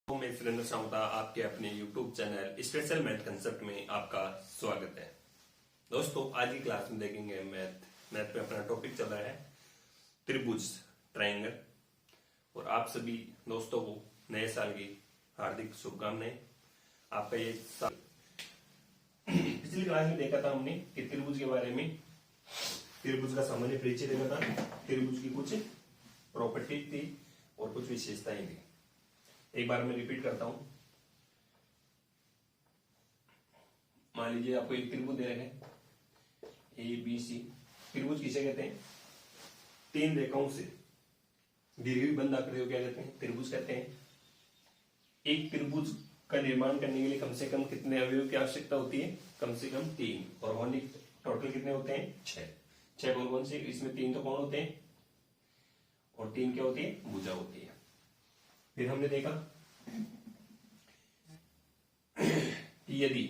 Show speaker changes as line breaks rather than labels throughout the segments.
मैं सुरेंद्र सामुता आपके अपने YouTube channel special math concept में आपका स्वागत है। दोस्तों आज की क्लास में देखेंगे मैथ में अपना टॉपिक चल रहा है त्रिभुज ट्रायंगल। और आप सभी दोस्तों को नए साल की हार्दिक शुभकामनाएं। आपका ये साल पिछली क्लास में देखा था हमने कि त्रिभुज के बारे में, त्रिभुज का सामान्य परिचय देखा था, त्रिभुज की कुछ प्रॉपर्टी थी और कुछ विशेषताएं थी। एक बार मैं रिपीट करता हूं। मान लीजिए आपको एक त्रिभुज दे रहे हैं ए बी सी। त्रिभुज किसे कहते हैं? तीन रेखाओं से दीर्घिबंध आकृति को क्या कहते हैं? त्रिभुज कहते हैं। एक त्रिभुज का निर्माण करने के लिए कम से कम कितने अवयव की आवश्यकता होती है? कम से कम 3। और वहां टोटल कितने होते हैं? 6 कौन से? इसमें 3 तो कौन होते हैं और 3 क्या होती है? भुजा होती है। फिर हमने देखा कि यदि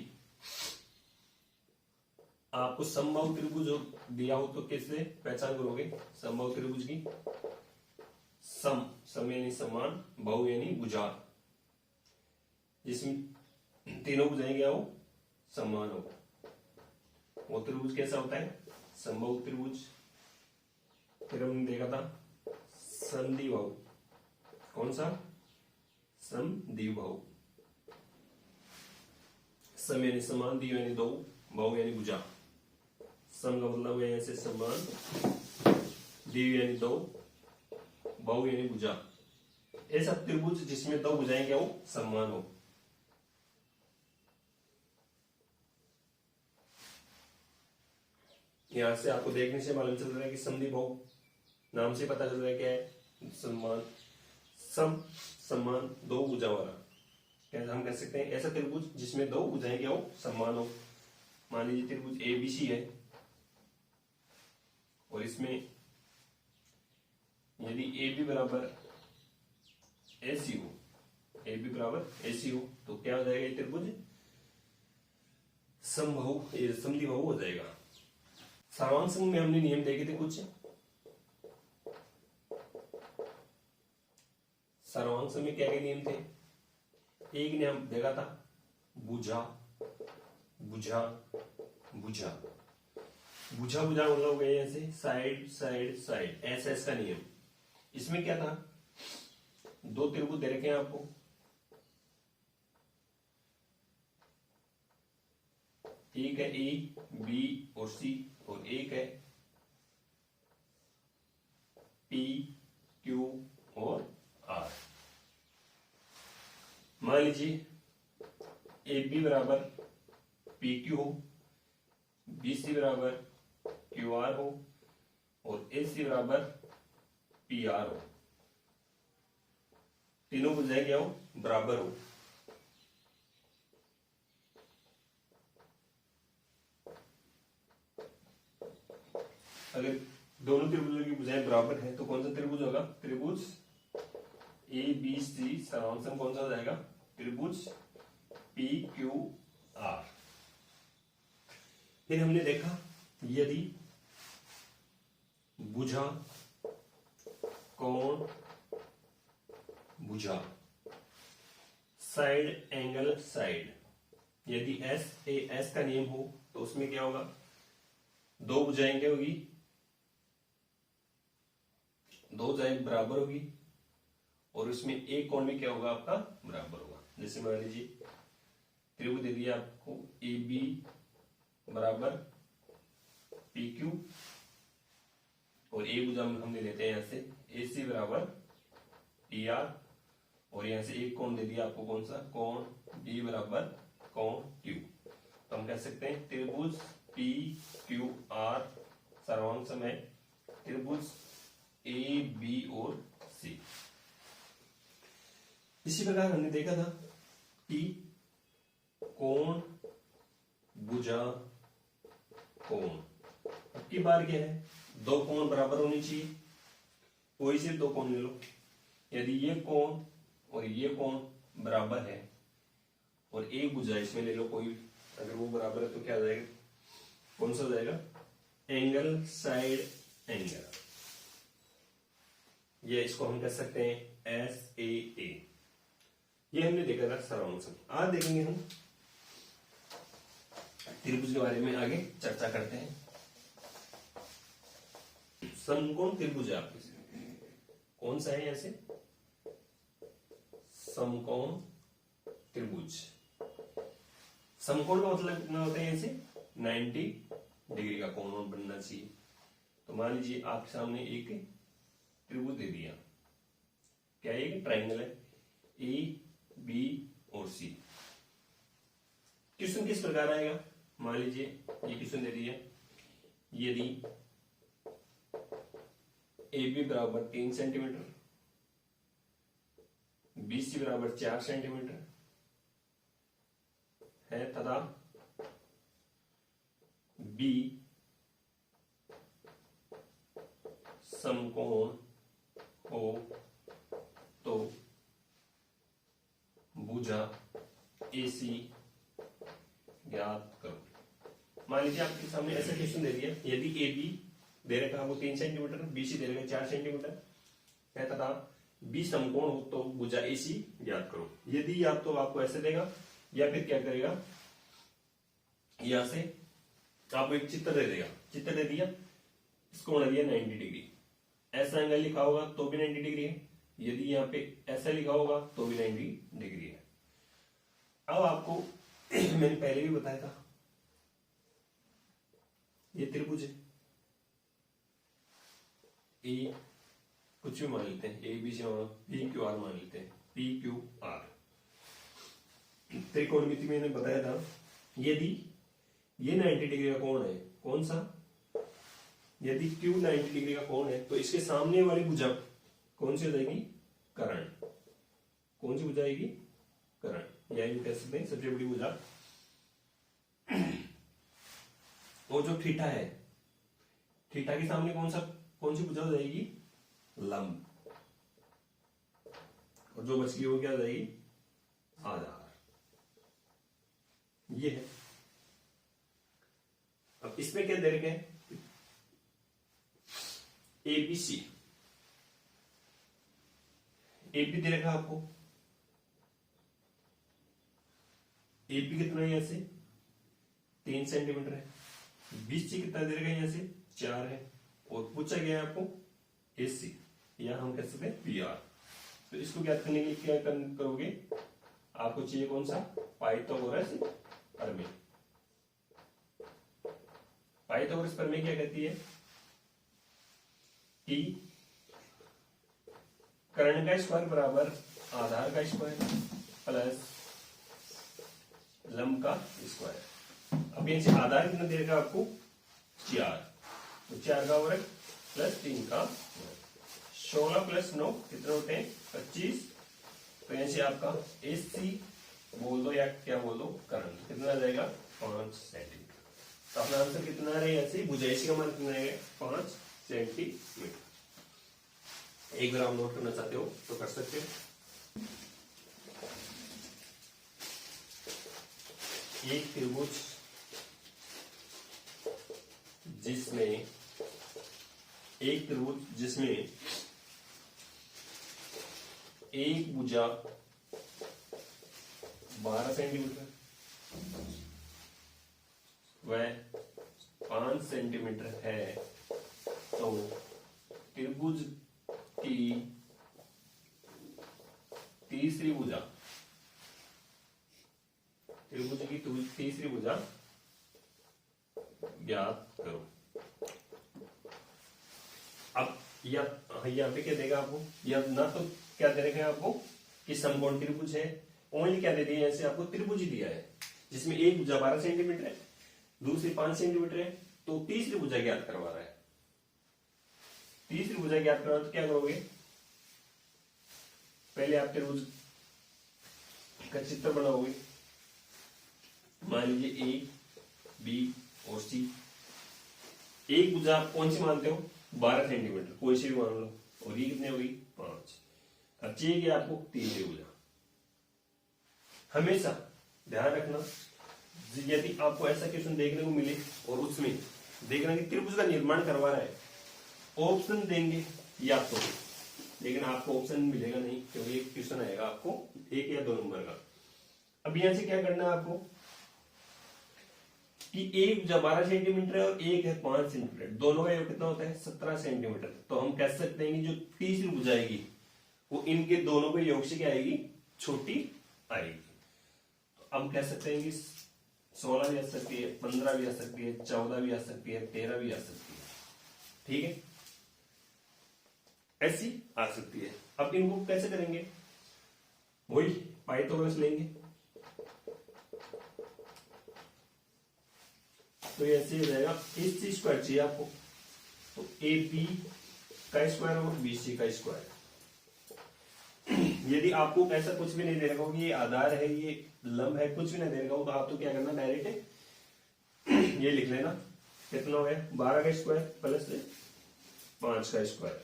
आपको समबाहु त्रिभुज दिया हो तो कैसे पहचान करोगे समबाहु त्रिभुज की? सम यानी समान, बहु यानी भुजा, जिसमें तीनों भुजाएं क्या हो? समान हो। वो त्रिभुज कैसा होता है? समबाहु त्रिभुज। फिर हमने देखा था संधिबाहु। कौन सा? समद्विबाहु। सम यानी समान, द्वि यानी दो, बहु यानी भुजा। सम का मतलब है ऐसे समान, द्वि यानी दो, बहु यानी भुजा। ऐसा त्रिभुज जिसमें दो भुजाएं क्या हो? समान हो। यहां से आपको देखने से मालूम चल रहा है कि समद्विबाहु नाम से पता चल रहा है क्या है? समान, सम समान दो भुजा वाला। क्या हम कह सकते हैं ऐसा त्रिभुज जिसमें दो भुजाएं क्या हो? समान हो। मान लीजिए त्रिभुज ए बी सी है और इसमें यदि ए बी बराबर ए सी हो, ए बी बराबर ए सी हो तो क्या हो जाएगा? ये त्रिभुज समद्विबाहु हो जाएगा। सर्वांग संघ में हमने नियम देखे थे कुछ। सर्वांग संघ में क्या क्या नियम थे? एक नियम देखा था भुजा भुजा भुजा भुजा भुजा मतलब गए ऐसे साइड साइड साइड, एस का नियम। इसमें क्या था? दो त्रिभुज दे रखे हैं आपको, एक है ए बी और सी और एक है पी क्यू और आर। मान लीजिए ए बी बराबर पी क्यू हो, बी सी बराबर क्यू आर हो और ए सी बराबर पी आर हो। तीनों भुजाएं क्या हो? बराबर हो। अगर दोनों त्रिभुजों की भुजाएं बराबर है तो कौन सा त्रिभुज होगा? त्रिभुज ए बी सी सर्वांग संघ कौन सा हो जाएगा? त्रिभुज पी क्यू आर। फिर हमने देखा यदि भुजा कोण भुजा साइड एंगल साइड, यदि एस का नियम हो तो उसमें क्या होगा? दो भुजाएं क्या होगी? दो भुजाएं बराबर होगी और उसमें एक कोण में क्या होगा? आपका बराबर होगा। जैसे मान लीजिए त्रिभुज दे दिया आपको ए बी बराबर पी क्यू और ए भुजा हमने लेते हैं यहां से ए सी बराबर पी आर और यहां से एक कोण दे दिया आपको, कौन सा? कोण बी बराबर कोण क्यू। तो हम कह सकते हैं त्रिभुज पी क्यू आर सर्वांग संघ है त्रिभुज ए बी और सी। इसी प्रकार हमने देखा था कि कोण भुजा कोण। अब की बार क्या है? दो कोण बराबर होनी चाहिए, कोई से दो कोण ले लो। यदि ये कोण और ये कोण बराबर है और एक भुजा इसमें ले लो कोई, अगर वो बराबर है तो क्या हो जाएगा? कौन सा हो जाएगा? Angle side angle. ये इसको हम कह सकते हैं एस ए। ये हमने देखा था सराउंड सम। आज देखेंगे हम त्रिभुज के बारे में, आगे चर्चा करते हैं। समकोण त्रिभुज है आपके कौन सा है? यहां से समकोण त्रिभुज। समकोण का मतलब कितना होता है? यहां से 90 डिग्री का कोण बनना चाहिए। तो मान लीजिए आपके सामने एक त्रिभुज दे दिया, क्या है? एक ट्राइंगल है, ए बी और सी। क्वेश्चन किस प्रकार आएगा? मान लीजिए ये क्वेश्चन दे दिया, यदि ए बी बराबर 3 सेंटीमीटर, बी सी बराबर 4 सेंटीमीटर है तथा बी समकोण हो तो भुजा AC ज्ञात करो। मान लीजिए आपके सामने ऐसा क्वेश्चन दे दिया, यदि ए बी दे रखा आपको 3 सेंटीमीटर, बी सी दे रखा 4 सेंटीमीटर है तथा बी समकोण हो तो भुजा AC ज्ञात करो। यदि या तो आपको ऐसे देगा या फिर क्या करेगा, यहां से आपको एक चित्र दे देगा, चित्र दे दिया, इसको बना दिया 90 डिग्री, ऐसा एंगल लिखा होगा तो भी 90 डिग्री है, यदि यहाँ पे ऐसा लिखा होगा तो भी 90 डिग्री है। अब आपको मैंने पहले भी बताया था, ये त्रिभुज है, ए कुछ भी मान लेते हैं, A B C P Q R मान लेते हैं, पी क्यू आर। त्रिकोणमिति मैंने बताया था, यदि ये 90 डिग्री का कोण है, कौन सा? यदि Q 90 डिग्री का कोण है तो इसके सामने वाली भुजा कौन सी हो जाएगी? कर्ण। कौन सी भुजा आएगी? कर्ण, या यूं कह सकते हैं सबसे बड़ी भुजा। और जो थीटा है, थीटा के सामने कौन सी भुजा हो जाएगी? लंब। और जो बच गई वो क्या हो जाएगी? आधार। ये है। अब इसमें क्या दे रखे हैं? ABC, AB दे रखा आपको, AB कितना है? यहां से 3 सेंटीमीटर है, BC कितना दे रखा है? यहां से 4 है, और पूछा गया है आपको AC, या हम कह सकते हैं PR। तो इसको ज्ञात करने के लिए क्या करोगे? आपको चाहिए कौन सा? पाइथागोरस प्रमेय। पाइथागोरस प्रमेय क्या कहती है कि कर्ण का स्क्वायर बराबर आधार का स्क्वायर प्लस लंब का स्क्वायर। अब यहां से आधार कितना दे रखा आपको? 4, तो 4 का वर्ग प्लस 3 का वर्ग, 16 प्लस 9 कितने होते हैं? 25। तो यहां से आपका AC बोल दो या क्या बोल दो, कर्ण, कितना आ जाएगा? 5 सेंटीमीटर। तो अपना आंसर कितना आ रहा है? यहां से भुजा AC का मान कितना है? 5 सेंटीमीटर। एक बार आप नोट करना चाहते हो तो कर सकते हो। एक त्रिभुज जिसमें एक भुजा 12 सेंटीमीटर व 5 सेंटीमीटर है, तो त्रिभुज की तीसरी भुजा, त्रिभुज की तीसरी भुजा ज्ञात करो। अब यहाँ पे क्या देगा आपको? या ना तो क्या दे रखा है आपको कि समकोण त्रिभुज है, ओनली क्या दे दिया? ऐसे आपको त्रिभुज ही दिया है जिसमें एक भुजा 12 सेंटीमीटर है, दूसरी 5 सेंटीमीटर है, तो तीसरी भुजा ज्ञात करवा रहा है। तीसरी भुजा ज्ञात करवा तो क्या करोगे? पहले आप त्रिभुज का चित्र बनाओगे। मान लीजिए A, B और C। एक भुजा आप कौन सी मानते हो? 12 सेंटीमीटर, कोई सी भी मान लो, और ये कितने हुई? 5। अब चाहिए आपको तीसरी भुजा। हमेशा ध्यान रखना, यदि आपको ऐसा क्वेश्चन देखने को मिले और उसमें देखना कि त्रिभुज का निर्माण करवा रहा है, ऑप्शन देंगे या तो लेकिन आपको ऑप्शन मिलेगा नहीं, क्योंकि एक क्वेश्चन आएगा आपको 1 या 2 नंबर का। अब यहां से क्या करना है आपको कि एक 12 सेंटीमीटर है और एक है 5 सेंटीमीटर, दोनों का योग कितना होता है 17 सेंटीमीटर। तो हम कह सकते हैं कि जो तीसरी भुजा आएगी वो इनके दोनों के योग से क्या आएगी, छोटी आएगी। तो हम कह सकते हैं कि 16 भी आ सकती है, 15 भी आ सकती है, 14 भी आ सकती है, 13 भी आ सकती है। ठीक है, ऐसी आ सकती है। अब इनको कैसे करेंगे, वही पाइथागोरस लेंगे। तो ऐसे हो जाएगा, AC स्क्वायर चाहिए आपको, तो AP का स्क्वायर और BC का स्क्वायर। यदि आपको ऐसा कुछ भी नहीं दे रखा हो कि ये आधार है, ये लंब है, कुछ भी नहीं दे रखा हो, तो आप तो क्या करना, डायरेक्ट ये लिख लेना। कितना हो गया, 12 का स्क्वायर प्लस 5 का स्क्वायर।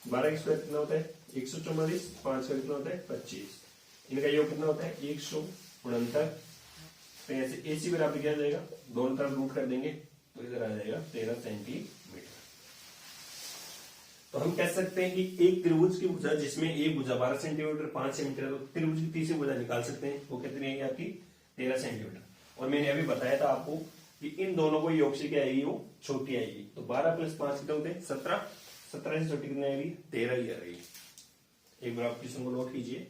12 का स्क्वायर कितना होता है 144, 5 का कितना होता है 25, इनका योग कितना होता है 169। तो ऐसे AC बराबर क्या जाएगा, दोनों तरफ रूट कर देंगे तो इधर आ जाएगा 13 सेंटीमीटर। तो हम कह सकते हैं कि एक त्रिभुज की भुजा जिसमें एक भुजा 12 सेंटीमीटर 5 सेंटीमीटर, तो त्रिभुज की तीसरी भुजा निकाल सकते हैं, वो कितनी है आपकी 13 सेंटीमीटर। और मैंने अभी बताया था आपको कि इन दोनों को योग से क्या आएगी, वो छोटी आएगी। तो 12 + 5 कितने होते हैं 17, 17 से छोटी कितनी आएगी 13 ही आ रही है। एक बार आप क्वेश्चन को नोट कीजिए।